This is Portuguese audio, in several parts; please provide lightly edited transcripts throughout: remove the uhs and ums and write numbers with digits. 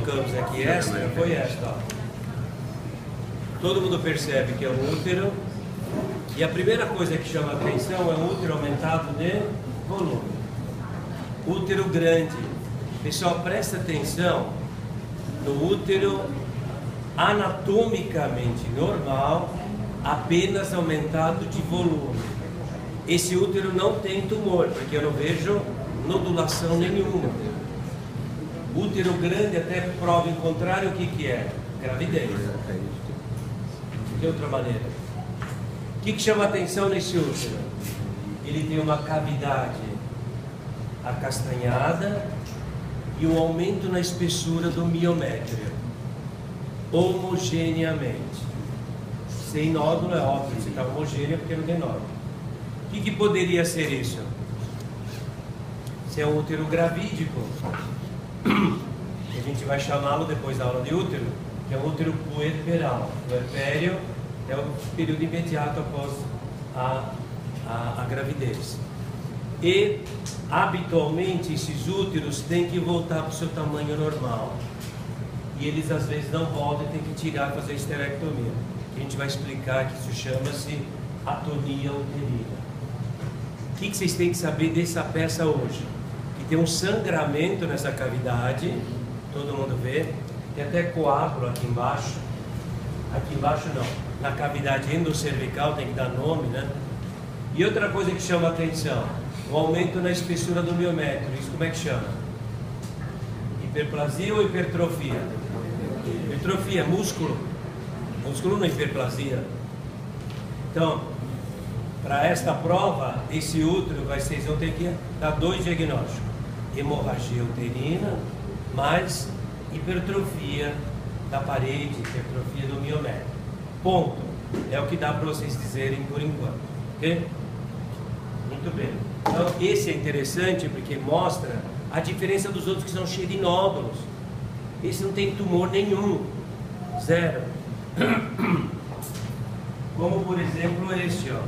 colocamos aqui extra foi esta, ó. Todo mundo percebe que é um útero, e a primeira coisa que chama a atenção é um útero aumentado de volume. Útero grande. Pessoal, presta atenção no útero anatomicamente normal, apenas aumentado de volume. Esse útero não tem tumor, porque eu não vejo nodulação nenhuma. Útero grande, até prova em contrário, o que que é? Gravidez. De outra maneira. O que chama atenção nesse útero? Ele tem uma cavidade acastanhada e um aumento na espessura do miométrio, homogeneamente. Sem nódulo é óbvio, se está homogêneo porque não tem nódulo. O que poderia ser isso? Se é um útero gravídico, a gente vai chamá-lo depois da aula de útero, que é um útero puerperal. O puerpério é o período imediato após a gravidez. E, habitualmente, esses úteros têm que voltar para o seu tamanho normal. E eles, às vezes, não voltam e tem que tirar, fazer esterectomia. A gente vai explicar que isso chama-se atonia uterina. O que vocês têm que saber dessa peça hoje? Que tem um sangramento nessa cavidade, todo mundo vê, tem até coágulo aqui embaixo não, na cavidade endocervical, tem que dar nome, né? E outra coisa que chama a atenção, o aumento na espessura do miométrio, isso como é que chama? Hiperplasia ou hipertrofia? Hipertrofia, músculo não é hiperplasia. Então, para esta prova, esse útero, vocês vão ter que dar 2 diagnósticos: hemorragia uterina, mais hipertrofia da parede, hipertrofia do miométrio. Ponto. É o que dá para vocês dizerem por enquanto. Ok? Muito bem. Então, esse é interessante porque mostra a diferença dos outros que são cheios de nódulos. Esse não tem tumor nenhum. Zero. Como, por exemplo, este, ó.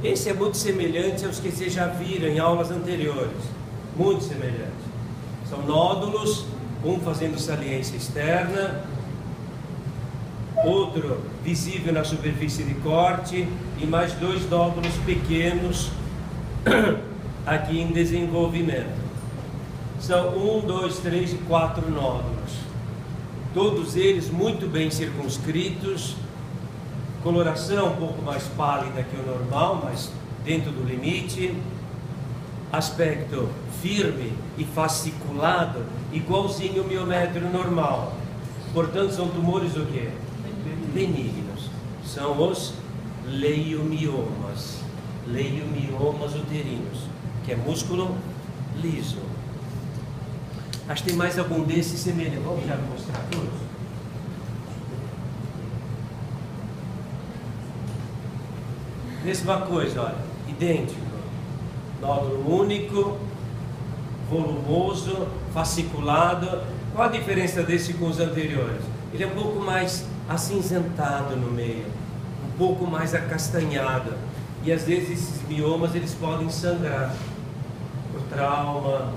Esse é muito semelhante aos que vocês já viram em aulas anteriores. Muito semelhante. São nódulos, um fazendo saliência externa, outro visível na superfície de corte e mais 2 nódulos pequenos aqui em desenvolvimento. São 1, 2, 3 e 4 nódulos. Todos eles muito bem circunscritos. Coloração um pouco mais pálida que o normal, mas dentro do limite. Aspecto firme e fasciculado, igualzinho o miométrio normal. Portanto, são tumores o quê? Benignos. São os leiomiomas. Leiomiomas uterinos, que é músculo liso. Acho que tem mais algum desses semelhantes. Vamos já mostrar todos? Mesma coisa, olha, idêntico, nódulo único, volumoso, fasciculado. Qual a diferença desse com os anteriores? Ele é um pouco mais acinzentado no meio, um pouco mais acastanhado, e às vezes esses miomas eles podem sangrar por trauma,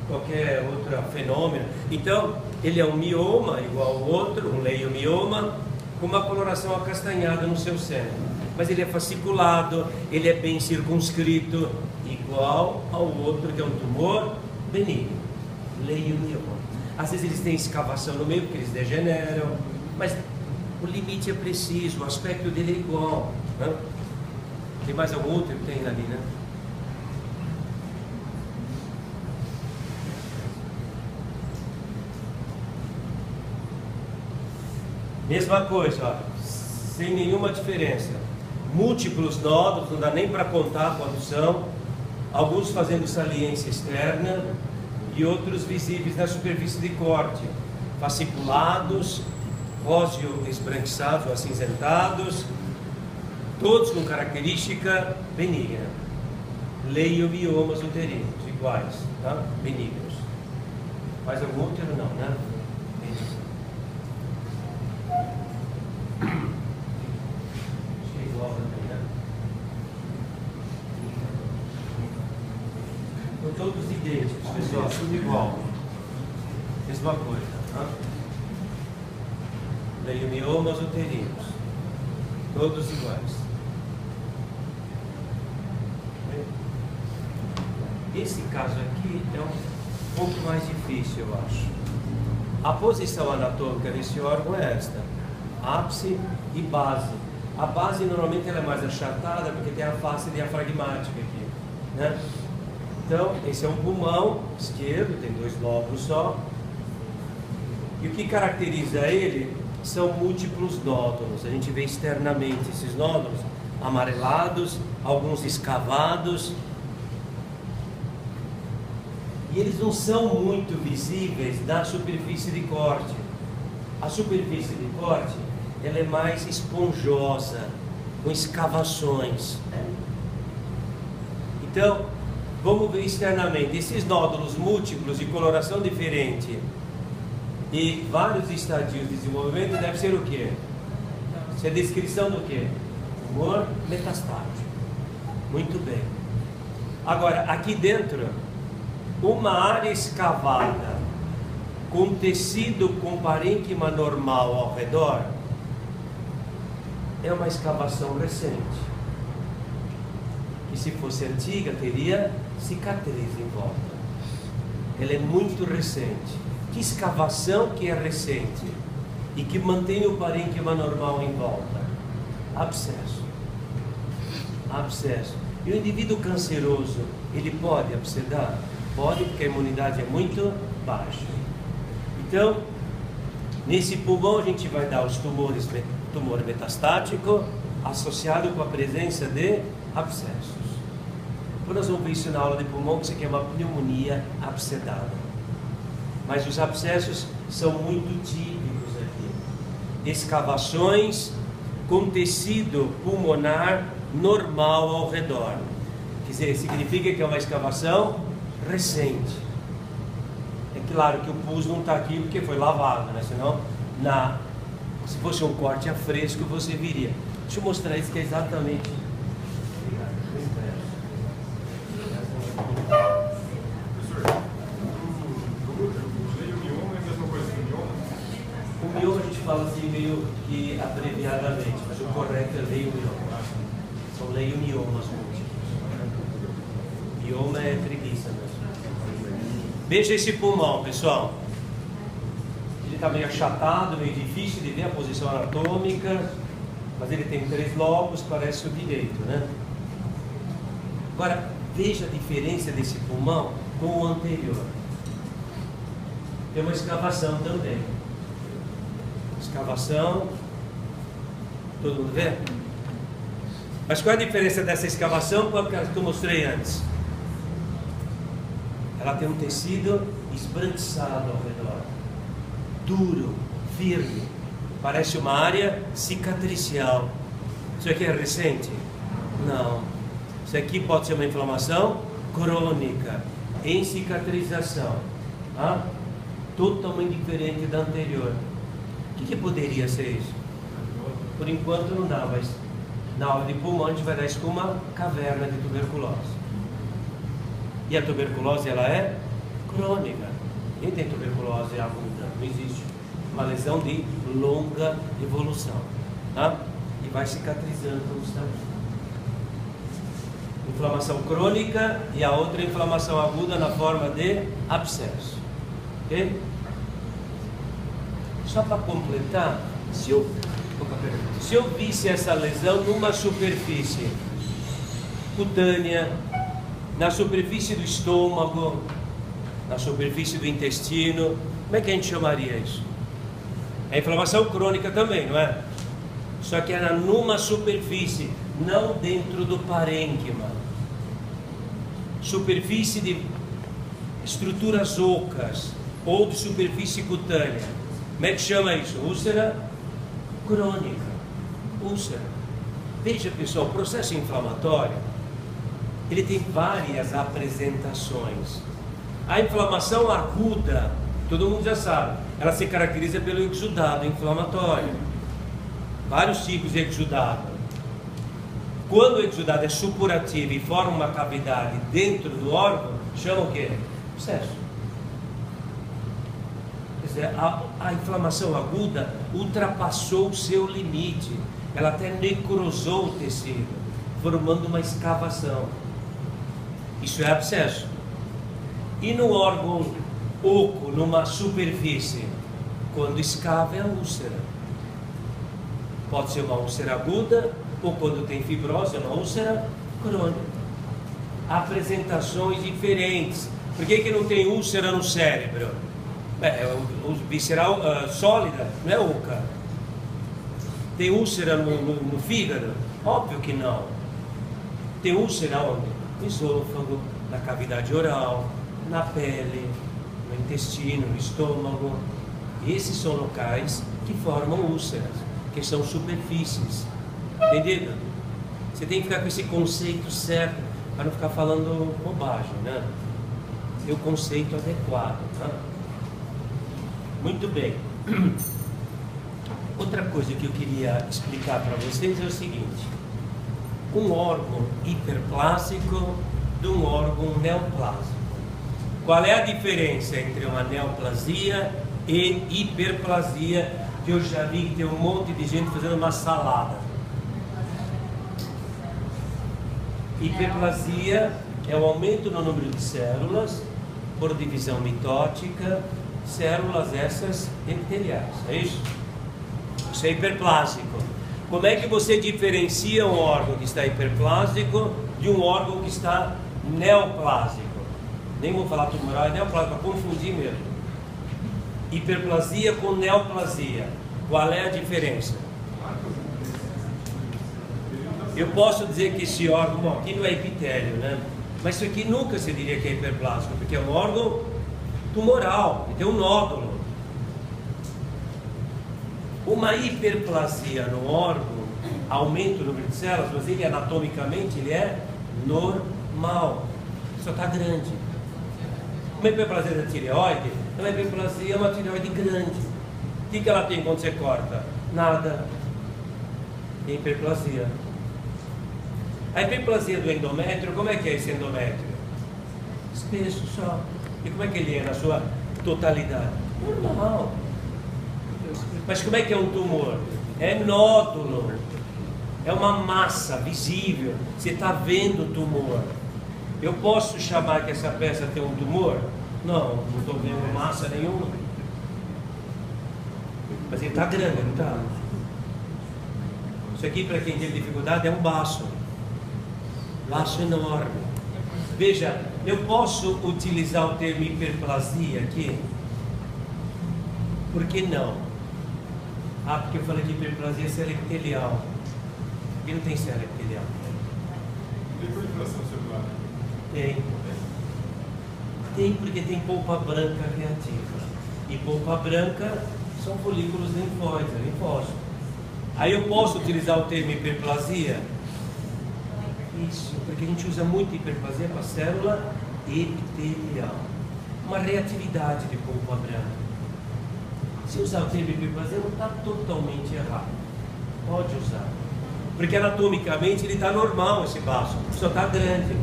qualquer outro fenômeno. Então, ele é um mioma igual ao outro, um leiomioma, com uma coloração acastanhada no seu centro. Mas ele é fasciculado, ele é bem circunscrito, igual ao outro que é um tumor benigno, leiomioma. Às vezes eles têm escavação no meio porque eles degeneram, mas o limite é preciso, o aspecto dele é igual, né? Tem mais algum outro que tem ali, né? Mesma coisa, ó, sem nenhuma diferença. Múltiplos nódulos, não dá nem para contar quantos são. Alguns fazendo saliência externa e outros visíveis na superfície de corte. Fasciculados, róseo esbranquiçados ou acinzentados, todos com característica benigna. Leiomiomas uterinos, iguais, tá? Benignos. Mais algum útero? Não, né? Todos idênticos, pessoal, tudo igual. Mesma coisa. Tá? Leiomiomas uterinos. Todos iguais. Esse caso aqui é um pouco mais difícil, eu acho. A posição anatômica desse órgão é esta: ápice e base. A base normalmente ela é mais achatada porque tem a face diafragmática aqui, né? Então, esse é um pulmão esquerdo, tem 2 lóbulos só. E o que caracteriza ele são múltiplos nódulos. A gente vê externamente esses nódulos amarelados, alguns escavados. E eles não são muito visíveis na superfície de corte. A superfície de corte ela é mais esponjosa, com escavações. Então, vamos ver externamente. Esses nódulos múltiplos de coloração diferente e vários estadios de desenvolvimento deve ser o quê? Isso é descrição do quê? Tumor metastático. Muito bem. Agora, aqui dentro, uma área escavada com tecido com parênquima normal ao redor é uma escavação recente, que se fosse antiga teria cicatriz em volta. Ela é muito recente. Que escavação que é recente e que mantém o parênquima normal em volta? Abscesso. Abscesso. E o indivíduo canceroso, ele pode abscedar? Pode, porque a imunidade é muito baixa. Então, nesse pulmão a gente vai dar os tumores, tumor metastático associado com a presença de abscessos. Quando nós vamos ver isso na aula de pulmão, que isso aqui é uma pneumonia abscedada. Mas os abscessos são muito típicos aqui. Escavações com tecido pulmonar normal ao redor. Quer dizer, significa que é uma escavação recente. É claro que o pus não está aqui porque foi lavado, né? Senão, se fosse um corte a fresco, você viria. Deixa eu mostrar isso que é exatamente. O mioma a gente fala assim meio que abreviadamente, mas o correto é leiomioma. São leiomiomas múltiplos. Mioma é preguiça mesmo. Veja esse pulmão, pessoal. Ele está meio achatado, meio difícil de ver a posição anatômica, mas ele tem 3 lobos, parece o direito, né? Agora, veja a diferença desse pulmão com o anterior. Tem uma escavação também. Escavação, todo mundo vê? Mas qual é a diferença dessa escavação com a que eu mostrei antes? Ela tem um tecido esbranquiçado ao redor, duro, firme, parece uma área cicatricial. Isso aqui é recente? Não. Isso aqui pode ser uma inflamação crônica, em cicatrização, tá? Totalmente diferente da anterior. O que poderia ser isso? Por enquanto não dá, mas na aula de pulmão a gente vai dar isso com uma caverna de tuberculose. E a tuberculose ela é crônica. Quem tem tuberculose aguda? Não existe. Uma lesão de longa evolução, tá? E vai cicatrizando os tamanhos. Inflamação crônica e a outra inflamação aguda na forma de abscesso. Ok? Só para completar, se eu visse essa lesão numa superfície cutânea, na superfície do estômago, na superfície do intestino, como é que a gente chamaria isso? É inflamação crônica também, não é? Só que era numa superfície, não dentro do parênquima. Superfície de estruturas ocas ou de superfície cutânea. Como é que chama isso? Úlcera crônica. Úlcera. Veja, pessoal, o processo inflamatório, ele tem várias apresentações. A inflamação aguda, todo mundo já sabe, ela se caracteriza pelo exudado inflamatório. Vários tipos de exudado. Quando o exudado é supurativo e forma uma cavidade dentro do órgão, chama o quê? Abscesso. dizer, a inflamação aguda ultrapassou o seu limite, ela até necrosou o tecido, formando uma escavação. Isso é abscesso. E no órgão oco, numa superfície, quando escava é a úlcera. Pode ser uma úlcera aguda, ou quando tem fibrose, é uma úlcera crônica. Apresentações diferentes. Por que não tem úlcera no cérebro? O visceral sólida, não é oca. Tem úlcera no fígado? Óbvio que não. Tem úlcera onde? No esôfago, na cavidade oral, na pele, no intestino, no estômago. Esses são locais que formam úlceras, que são superfícies. Entendido? Você tem que ficar com esse conceito certo, para não ficar falando bobagem, né? Ter o conceito adequado, tá? Muito bem. Outra coisa que eu queria explicar para vocês é o seguinte: um órgão hiperplásico de um órgão neoplásico. Qual é a diferença entre uma neoplasia e hiperplasia? Que eu já vi que tem um monte de gente fazendo uma salada. Hiperplasia é o aumento no número de células por divisão mitótica, células essas epiteliais, é isso? Isso é hiperplásico. Como é que você diferencia um órgão que está hiperplásico de um órgão que está neoplásico? Nem vou falar tumoral, é neoplásico, para confundir mesmo. Hiperplasia com neoplasia, qual é a diferença? Eu posso dizer que esse órgão, bom, aqui não é epitélio, né? Mas isso aqui nunca se diria que é hiperplásico, porque é um órgão tumoral, tem um nódulo. Uma hiperplasia no órgão aumenta o número de células, mas ele anatomicamente ele é normal, só está grande. Uma hiperplasia da tireoide, uma hiperplasia é uma tireoide grande. O que ela tem quando você corta? Nada. É hiperplasia. A hiperplasia do endométrio, como é que é esse endométrio? Espesso só. E como é que ele é na sua totalidade? Normal. Mas como é que é um tumor? É nódulo. É uma massa visível. Você está vendo o tumor. Eu posso chamar que essa peça tem um tumor? Não, não estou vendo massa nenhuma. Mas ele está grande, não está? Isso aqui, para quem tem dificuldade, é um baço. Baço enorme. Veja, eu posso utilizar o termo hiperplasia aqui? Por que não? Ah, porque eu falei de hiperplasia célula epitelial. Aqui não tem célula epitelial. Tem proliferação celular? Tem. Tem porque tem polpa branca reativa. E polpa branca são folículos linfóides, linfócitos. Aí eu posso utilizar o termo hiperplasia? Isso, porque a gente usa muito hiperplasia para a célula epitelial. Uma reatividade de polpa branca. Se usar o termo hiperplasia não está totalmente errado. Pode usar. Porque anatomicamente ele está normal, esse baço, só está grande.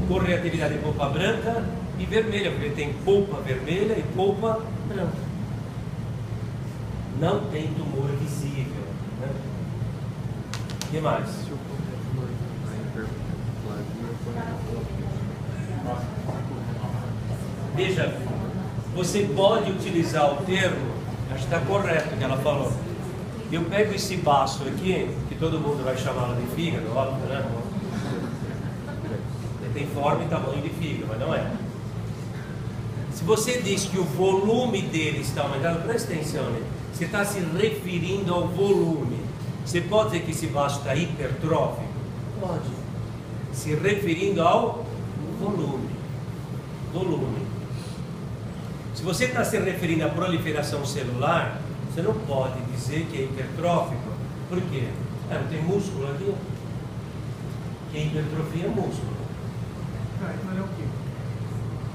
Com reatividade de polpa branca e vermelha, porque ele tem polpa vermelha e polpa branca. Não tem tumor visível. Né? O que mais? Veja, você pode utilizar o termo, acho que está correto o que ela falou. Eu pego esse baço aqui, que todo mundo vai chamá-lo de fígado, óbvio, né? Ele tem forma e tamanho de fígado, mas não é. Se você diz que o volume dele está aumentando, presta atenção, né? Você está se referindo ao volume. Você pode dizer que esse vaso está hipertrófico? Pode. Se referindo ao volume. Volume. Se você está se referindo à proliferação celular, você não pode dizer que é hipertrófico. Por quê? Não tem músculo aqui. Quem hipertrofia é músculo. Ele é o quê?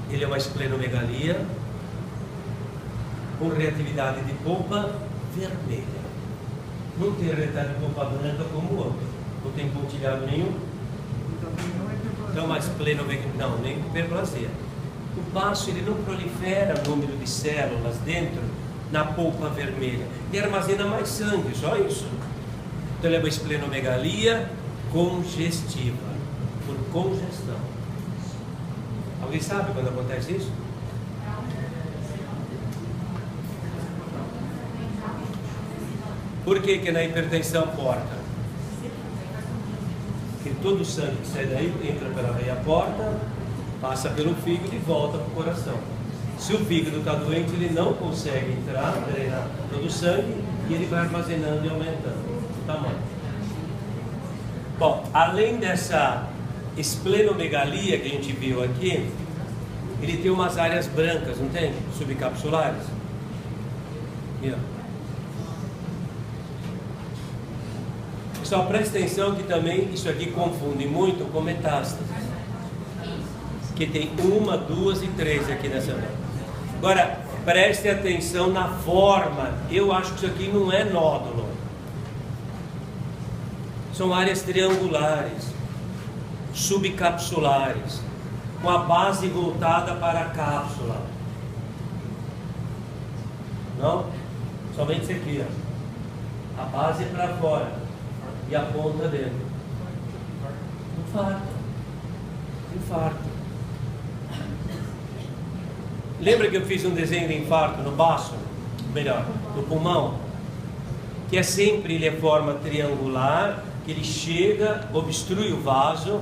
Ele é uma esplenomegalia com reatividade de polpa vermelha. Não tem reatividade de polpa branca como o outro. Não tem pontilhado nenhum. Então não é hiperplasia. Então, uma esplenomegalia. Não, nem hiperplasia. O baço ele não prolifera o número de células dentro na polpa vermelha. Ele armazena mais sangue, só isso. Então ele é uma esplenomegalia congestiva, por congestão. Alguém sabe quando acontece isso? Por que na hipertensão porta? Porque todo o sangue que sai daí entra pela veia porta, passa pelo fígado e volta para o coração. Se o fígado está doente, ele não consegue entrar, drenar todo o sangue e ele vai armazenando e aumentando o tamanho. Bom, além dessa esplenomegalia que a gente viu aqui, ele tem umas áreas brancas, não tem? Subcapsulares. Aqui, ó. Só presta atenção que também isso aqui confunde muito com metástase. Que tem 1, 2 e 3 aqui nessa mão. Agora, preste atenção na forma. Eu acho que isso aqui não é nódulo. São áreas triangulares, subcapsulares, com a base voltada para a cápsula. Não? Somente isso aqui, ó. A base é para fora e a ponta dentro. Infarto. Lembra que eu fiz um desenho de infarto no baço? Melhor, no pulmão? Que é sempre, ele é forma triangular, que ele chega, obstrui o vaso,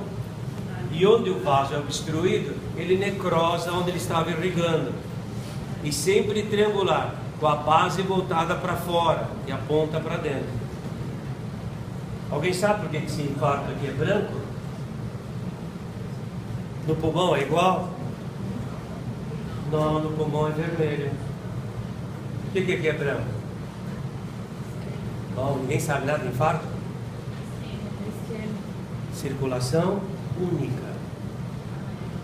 e onde o vaso é obstruído, ele necrosa onde ele estava irrigando. E sempre triangular, com a base voltada para fora e a ponta para dentro. Alguém sabe por que esse infarto aqui é branco? No pulmão é igual? Não, no pulmão é vermelho. O que aqui é branco? Bom, ninguém sabe nada de infarto? Circulação única.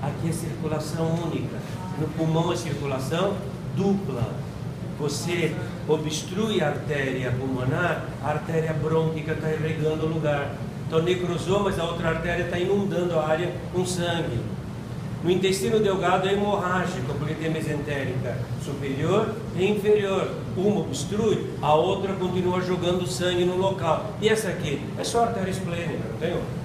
Aqui é circulação única. No pulmão é circulação dupla. Você obstrui a artéria pulmonar, a artéria brônquica está irrigando o lugar. Então necrosou, mas a outra artéria está inundando a área com sangue. No intestino delgado é hemorrágico, porque tem mesentérica superior e inferior. Uma obstrui, a outra continua jogando sangue no local. E essa aqui é só artéria esplênica, não tem outra.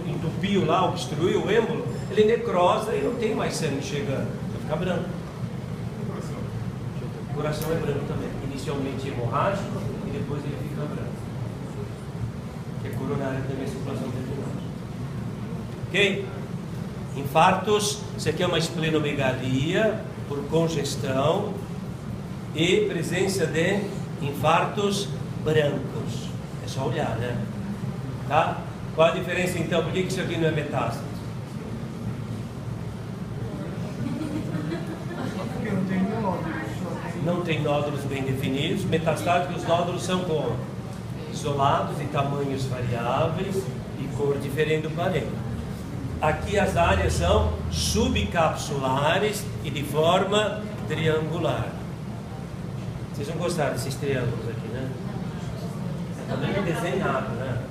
Entupiu lá, obstruiu o êmbolo, ele necrosa e não tem mais sangue chegando. Vai ficar branco. O coração é branco também. Inicialmente hemorrágico e depois ele fica branco. Que é coronário também, circulação terminal. Ok? Infartos, isso aqui é uma esplenomegalia por congestão e presença de infartos brancos. É só olhar, né? Tá? Qual a diferença então? Por que isso aqui não é metástase? Porque não tem nódulos. Não tem nódulos bem definidos. Metastáticos, os nódulos são como? Isolados e tamanhos variáveis e cor diferente do planeta. Aqui as áreas são subcapsulares e de forma triangular. Vocês vão gostar desses triângulos aqui, né? Também é desenhado, né?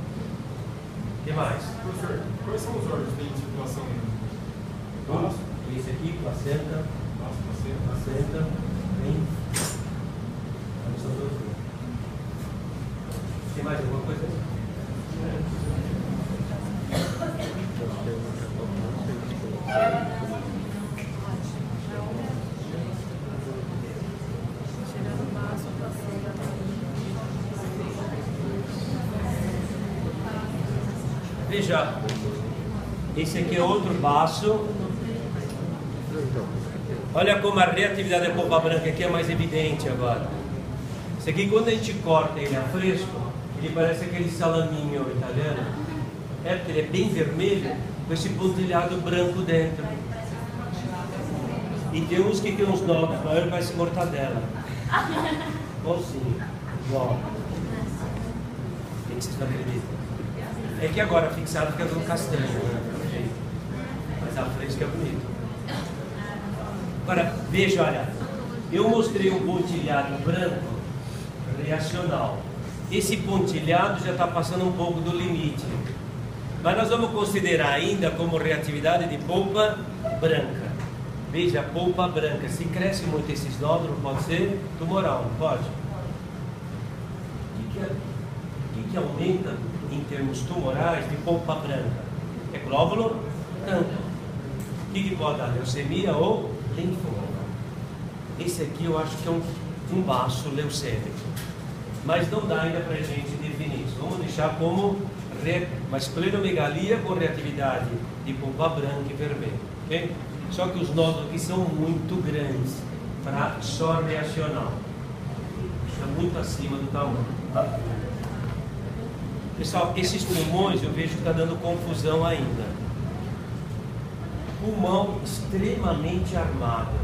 O que mais? Professor, quais são os órgãos que têm circulação? Vamos. Esse aqui, placenta. Placenta. Bem. Tem mais alguma coisa? Veja, esse aqui é outro baço. Olha como a reatividade da polpa branca aqui é mais evidente agora. Esse aqui, quando a gente corta ele a fresco, ele parece aquele salaminho italiano. É porque ele é bem vermelho, com esse pontilhado branco dentro. E tem uns que tem uns nódulos maiores, parece mortadela. Igualzinho, igual. Tem que vocês não acreditam. É que agora fixado fica dando castanho, né? Mas a fresca é bonito. Agora, veja, olha, eu mostrei um pontilhado branco reacional. Esse pontilhado já está passando um pouco do limite. Mas nós vamos considerar ainda como reatividade de polpa branca. Veja, a polpa branca, se cresce muito esses nódulos, pode ser tumoral, não pode? O que aumenta em termos tumorais de polpa branca? É glóbulo branco. O que pode dar? Leucemia ou linfoma. Esse aqui eu acho que é um baço leucêmico. Mas não dá ainda para a gente definir isso. Vamos deixar como uma esplenomegalia com reatividade de polpa branca e vermelha. Okay? Só que os nódulos aqui são muito grandes para só reacional. Está muito acima do tamanho. Tá? Pessoal, esses pulmões eu vejo que está dando confusão ainda. Pulmão extremamente armado,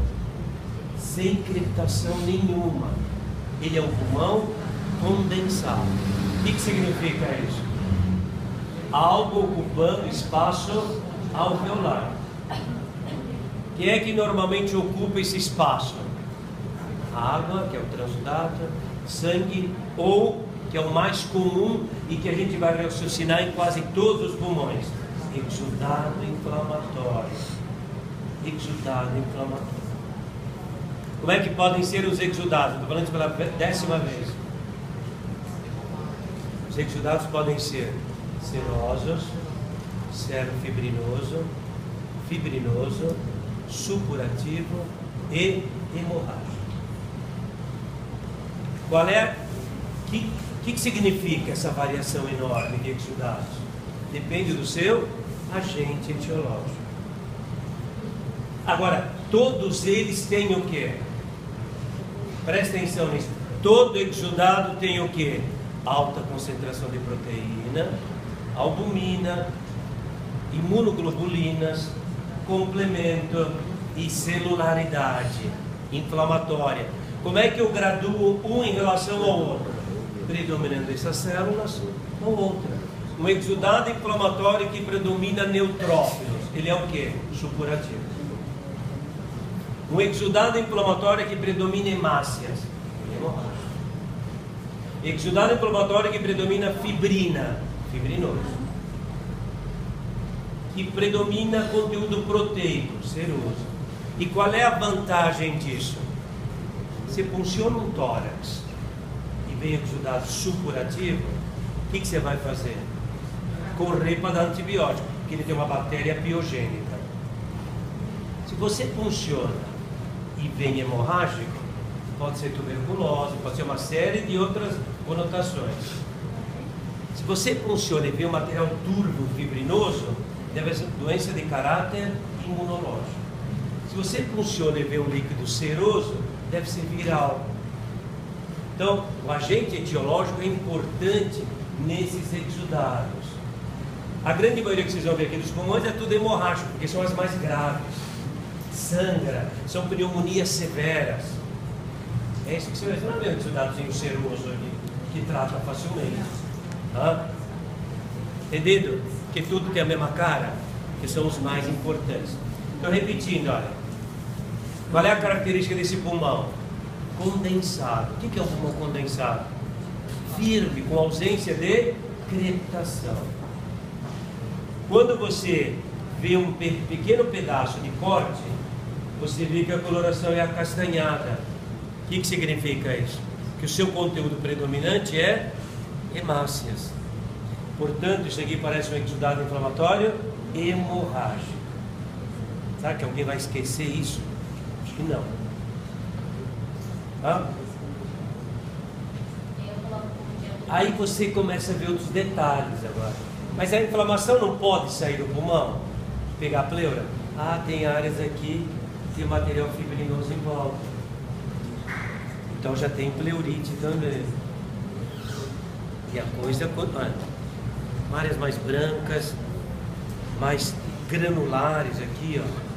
sem crepitação nenhuma. Ele é um pulmão condensado. O que significa isso? Algo ocupando espaço alveolar. Quem é que normalmente ocupa esse espaço? A água, que é o transudato, sangue, ou, que é o mais comum e que a gente vai raciocinar em quase todos os pulmões, exudado inflamatório. Exudado inflamatório. Como é que podem ser os exudados? Estou falando isso pela 10ª vez. Os exudados podem ser serosos, serofibrinoso, fibrinoso, supurativo e hemorrágico. Qual é? O que significa essa variação enorme de exudados? Depende do seu agente etiológico. Agora, todos eles têm o quê? Presta atenção nisso. Todo exudado tem o quê? Alta concentração de proteína, albumina, imunoglobulinas, complemento e celularidade inflamatória. Como é que eu graduo um em relação ao outro? Predominando essas células ou outra. Um exudado inflamatório que predomina neutrófilos, ele é o quê? Supurativo. Um exudado inflamatório que predomina hemácias, hemorrágico. Exudado inflamatório que predomina fibrina, fibrinoso. Que predomina conteúdo proteico, seroso. E qual é a vantagem disso? Você funciona um tórax e vem exudado supurativo, o que você vai fazer? Correr para dar antibiótico, porque ele tem uma bactéria piogênica. Se você funciona e vem hemorrágico, pode ser tuberculose, pode ser uma série de outras conotações. Se você funciona e vem um material turvo, fibrinoso, deve ser doença de caráter imunológico. Se você funciona e vê um líquido seroso, deve ser viral. Então, o agente etiológico é importante nesses exudados. A grande maioria que vocês vão ver aqui dos pulmões é tudo hemorrágico, porque são as mais graves. Sangra, são pneumonias severas. É isso que você vai ver, um exudadozinho seroso ali, que trata facilmente. Tá? Entendido? Que tudo tem a mesma cara, que são os mais importantes. Então, repetindo, olha. Qual é a característica desse pulmão? Condensado. O que é um pulmão condensado? Firme, com ausência de crepitação. Quando você vê um pequeno pedaço de corte, você vê que a coloração é acastanhada. O que significa isso? Que o seu conteúdo predominante é hemácias. Portanto, isso aqui parece um exudado inflamatório hemorrágico. Será que alguém vai esquecer isso? Acho que não. Tá? Aí você começa a ver outros detalhes agora. Mas a inflamação não pode sair do pulmão? Pegar a pleura? Ah, tem áreas aqui que tem material fibrinoso em volta. Então já tem pleurite também. E a coisa continua. Áreas mais brancas, mais granulares aqui, ó.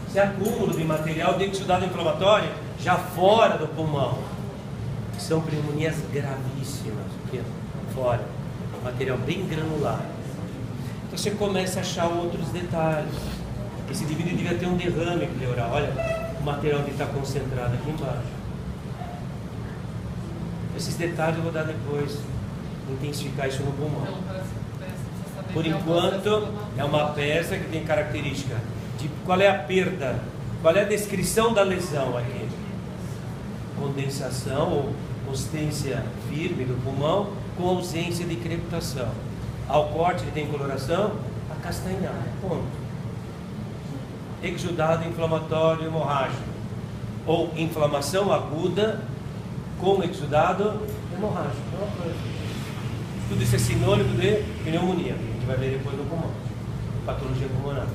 Esse acúmulo de material de exudado inflamatório já fora do pulmão. São pneumonias gravíssimas, aqui, ó, fora. Material bem granular. Então você começa a achar outros detalhes. Esse indivíduo devia ter um derrame pleural. Olha o material que está concentrado aqui embaixo. Esses detalhes eu vou dar depois intensificar isso no pulmão. Por enquanto, é uma peça que tem característica de qual é a perda, qual é a descrição da lesão aqui. Condensação ou consistência firme do pulmão com ausência de crepitação. Ao corte ele tem coloração acastanhada, ponto. Exudado inflamatório hemorrágico ou inflamação aguda com exudado hemorrágico. Tudo isso é sinônimo de pneumonia, que a gente vai ver depois no pulmão, patologia pulmonar.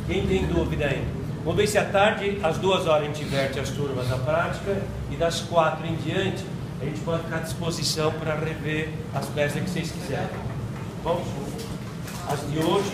Quem tem dúvida aí? Vamos ver se à tarde, às 2 horas, a gente inverte as turmas na prática e das 4 em diante a gente pode ficar à disposição para rever as peças que vocês quiserem. Bom, as de hoje.